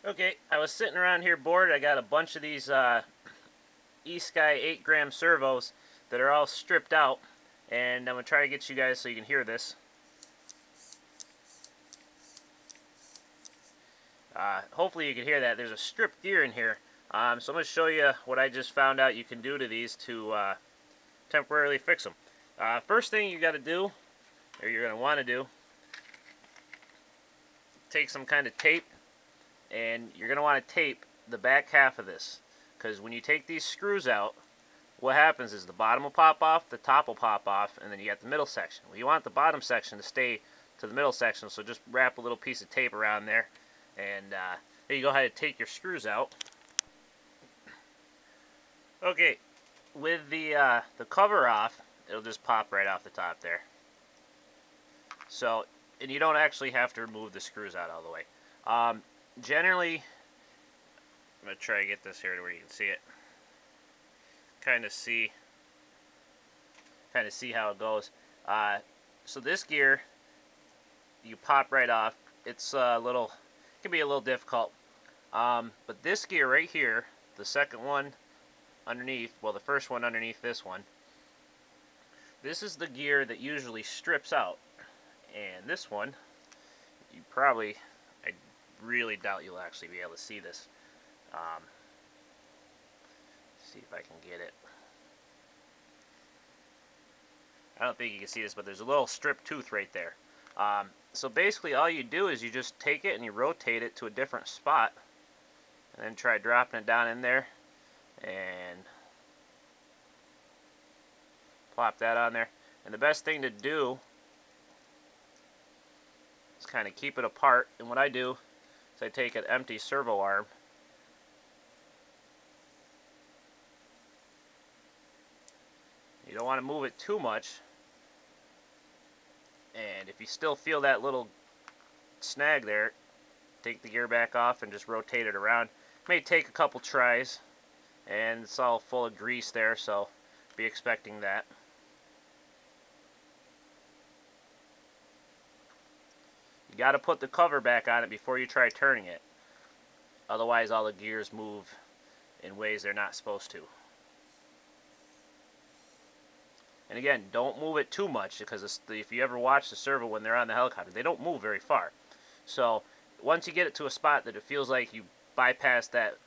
Okay, I was sitting around here bored. I got a bunch of these ESky 8-gram servos that are all stripped out, and I'm going to try to get you guys so you can hear this. Hopefully you can hear that. There's a stripped gear in here. So I'm going to show you what I just found out you can do to these to temporarily fix them. First thing you got to do, or you're going to want to do, take some kind of tape, and you're going to want to tape the back half of this, because when you take these screws out, what happens is the bottom will pop off, the top will pop off, and then you got the middle section. Well, you want the bottom section to stay to the middle section, so just wrap a little piece of tape around there, and then you go ahead and take your screws out. Okay, with the cover off, it'll just pop right off the top there. So, and you don't actually have to remove the screws out all the way. Generally, I'm going to try to get this here to where you can see it. Kind of see how it goes. So this gear, you pop right off. It's can be a little difficult. But this gear right here, the second one underneath, well, the first one underneath this one, this is the gear that usually strips out. And this one, I really doubt you'll actually be able to see this. See if I can get it. I don't think you can see this, but there's a little strip tooth right there. So basically all you do is you just take it and you rotate it to a different spot, and then try dropping it down in there and plop that on there. And the best thing to do is kind of keep it apart. And what I do is I take an empty servo arm, you don't want to move it too much, and if you still feel that little snag there, take the gear back off and just rotate it around. It may take a couple tries, and it's all full of grease there, so be expecting that. You got to put the cover back on it before you try turning it. Otherwise all the gears move in ways they're not supposed to. And again, don't move it too much, because if you ever watch the servo when they're on the helicopter, they don't move very far. So once you get it to a spot that it feels like you bypassed that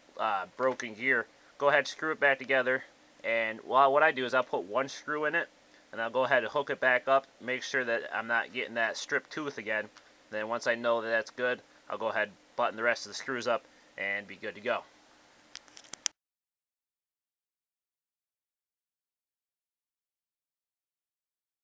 broken gear, go ahead and screw it back together. And what I do is I'll put one screw in it, and I'll go ahead and hook it back up, make sure that I'm not getting that stripped tooth again. Then once I know that that's good, I'll go ahead and button the rest of the screws up and be good to go.